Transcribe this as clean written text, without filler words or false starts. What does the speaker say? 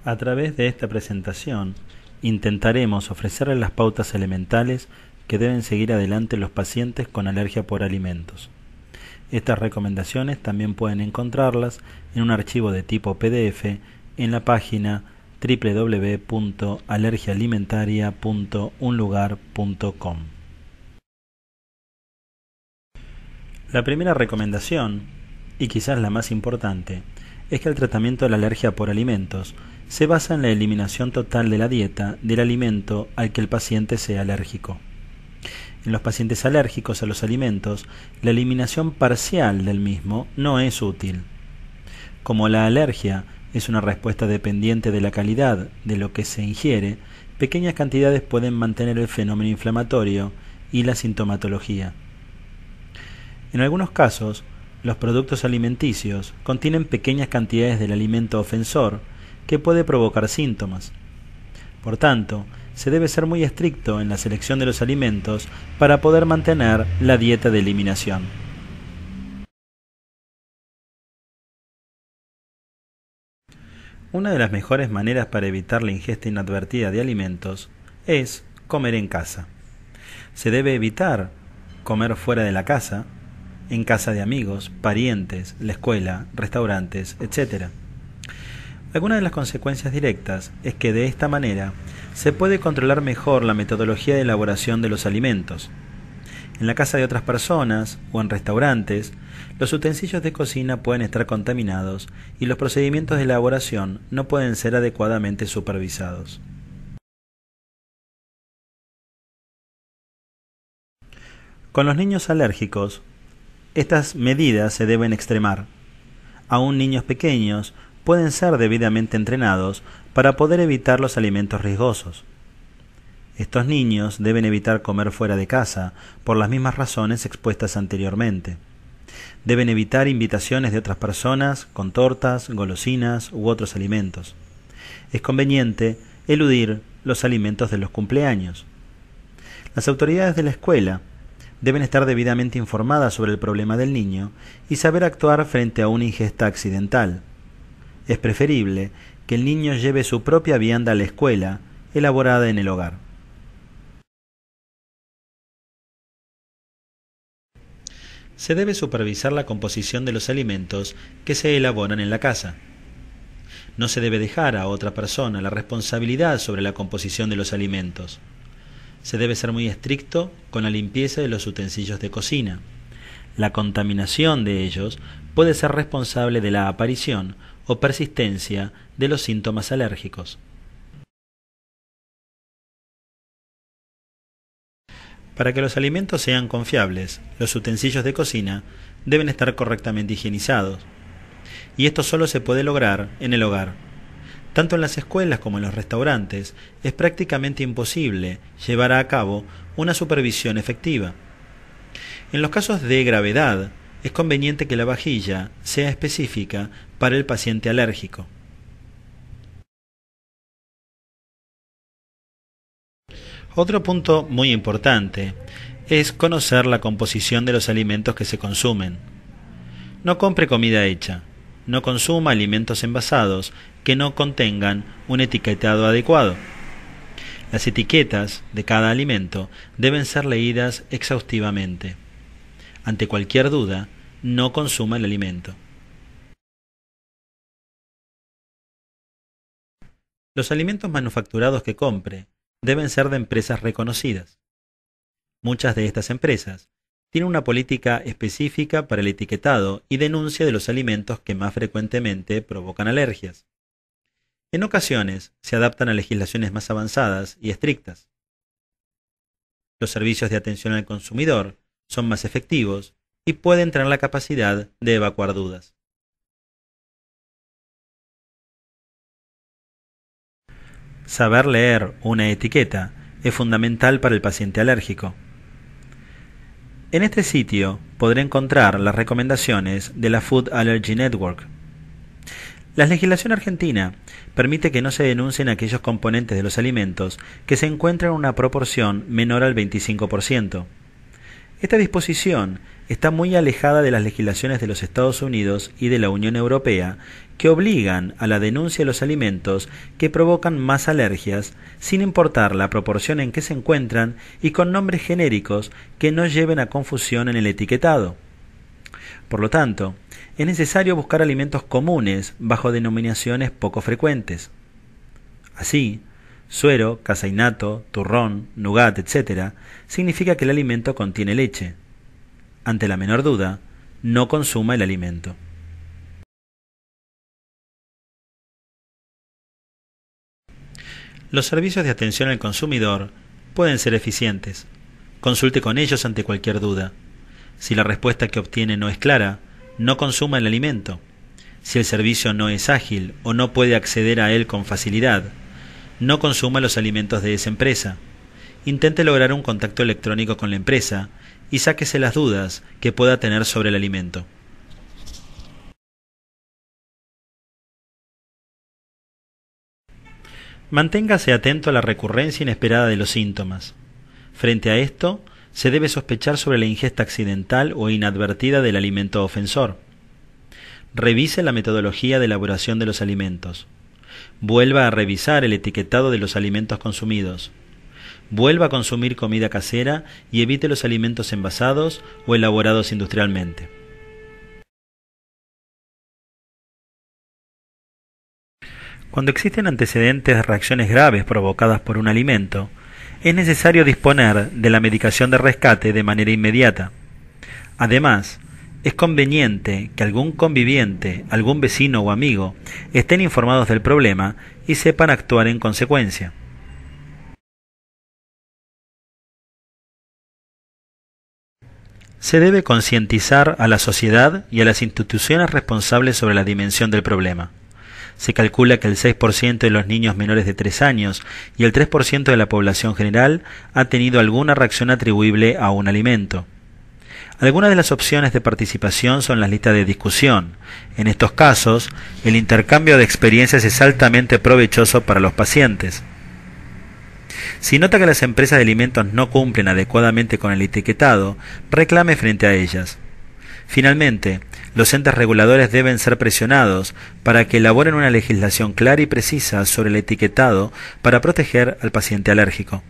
A través de esta presentación, intentaremos ofrecerles las pautas elementales que deben seguir adelante los pacientes con alergia por alimentos. Estas recomendaciones también pueden encontrarlas en un archivo de tipo PDF en la página www.alergiaalimentaria.unlugar.com. La primera recomendación, y quizás la más importante, es que el tratamiento de la alergia por alimentos se basa en la eliminación total de la dieta del alimento al que el paciente sea alérgico. En los pacientes alérgicos a los alimentos, la eliminación parcial del mismo no es útil. Como la alergia es una respuesta dependiente de la calidad de lo que se ingiere, pequeñas cantidades pueden mantener el fenómeno inflamatorio y la sintomatología. En algunos casos, los productos alimenticios contienen pequeñas cantidades del alimento ofensor que puede provocar síntomas. Por tanto, se debe ser muy estricto en la selección de los alimentos para poder mantener la dieta de eliminación. Una de las mejores maneras para evitar la ingesta inadvertida de alimentos es comer en casa. Se debe evitar comer fuera de la casa, en casa de amigos, parientes, la escuela, restaurantes, etc. Alguna de las consecuencias directas es que de esta manera se puede controlar mejor la metodología de elaboración de los alimentos. En la casa de otras personas o en restaurantes, los utensilios de cocina pueden estar contaminados y los procedimientos de elaboración no pueden ser adecuadamente supervisados. Con los niños alérgicos, estas medidas se deben extremar. Aún niños pequeños pueden ser debidamente entrenados para poder evitar los alimentos riesgosos. Estos niños deben evitar comer fuera de casa por las mismas razones expuestas anteriormente. Deben evitar invitaciones de otras personas con tortas, golosinas u otros alimentos. Es conveniente eludir los alimentos de los cumpleaños. Las autoridades de la escuela deben estar debidamente informadas sobre el problema del niño y saber actuar frente a una ingesta accidental. Es preferible que el niño lleve su propia vianda a la escuela, elaborada en el hogar. Se debe supervisar la composición de los alimentos que se elaboran en la casa. No se debe dejar a otra persona la responsabilidad sobre la composición de los alimentos. Se debe ser muy estricto con la limpieza de los utensilios de cocina. La contaminación de ellos puede ser responsable de la aparición o persistencia de los síntomas alérgicos. Para que los alimentos sean confiables, los utensilios de cocina deben estar correctamente higienizados. Y esto solo se puede lograr en el hogar. Tanto en las escuelas como en los restaurantes es prácticamente imposible llevar a cabo una supervisión efectiva. En los casos de gravedad, es conveniente que la vajilla sea específica para el paciente alérgico. Otro punto muy importante es conocer la composición de los alimentos que se consumen. No compre comida hecha. No consuma alimentos envasados que no contengan un etiquetado adecuado. Las etiquetas de cada alimento deben ser leídas exhaustivamente. Ante cualquier duda, no consuma el alimento. Los alimentos manufacturados que compre deben ser de empresas reconocidas. Muchas de estas empresas tienen una política específica para el etiquetado y denuncia de los alimentos que más frecuentemente provocan alergias. En ocasiones se adaptan a legislaciones más avanzadas y estrictas. Los servicios de atención al consumidor son más efectivos y pueden tener la capacidad de evacuar dudas. Saber leer una etiqueta es fundamental para el paciente alérgico. En este sitio podrá encontrar las recomendaciones de la Food Allergy Network. La legislación argentina permite que no se denuncien aquellos componentes de los alimentos que se encuentran en una proporción menor al 25%. Esta disposición está muy alejada de las legislaciones de los Estados Unidos y de la Unión Europea, que obligan a la denuncia de los alimentos que provocan más alergias, sin importar la proporción en que se encuentran y con nombres genéricos que no lleven a confusión en el etiquetado. Por lo tanto, es necesario buscar alimentos comunes bajo denominaciones poco frecuentes. Así, suero, caseinato, turrón, nougat, etc., significa que el alimento contiene leche. Ante la menor duda, no consuma el alimento. Los servicios de atención al consumidor pueden ser eficientes. Consulte con ellos ante cualquier duda. Si la respuesta que obtiene no es clara, no consuma el alimento. Si el servicio no es ágil o no puede acceder a él con facilidad, no consuma los alimentos de esa empresa. Intente lograr un contacto electrónico con la empresa y sáquese las dudas que pueda tener sobre el alimento. Manténgase atento a la recurrencia inesperada de los síntomas. Frente a esto, se debe sospechar sobre la ingesta accidental o inadvertida del alimento ofensor. Revise la metodología de elaboración de los alimentos. Vuelva a revisar el etiquetado de los alimentos consumidos. Vuelva a consumir comida casera y evite los alimentos envasados o elaborados industrialmente. Cuando existen antecedentes de reacciones graves provocadas por un alimento, es necesario disponer de la medicación de rescate de manera inmediata. Además, es conveniente que algún conviviente, algún vecino o amigo estén informados del problema y sepan actuar en consecuencia. Se debe concientizar a la sociedad y a las instituciones responsables sobre la dimensión del problema. Se calcula que el 6% de los niños menores de 3 años y el 3% de la población general ha tenido alguna reacción atribuible a un alimento. Algunas de las opciones de participación son las listas de discusión. En estos casos, el intercambio de experiencias es altamente provechoso para los pacientes. Si nota que las empresas de alimentos no cumplen adecuadamente con el etiquetado, reclame frente a ellas. Finalmente, los entes reguladores deben ser presionados para que elaboren una legislación clara y precisa sobre el etiquetado para proteger al paciente alérgico.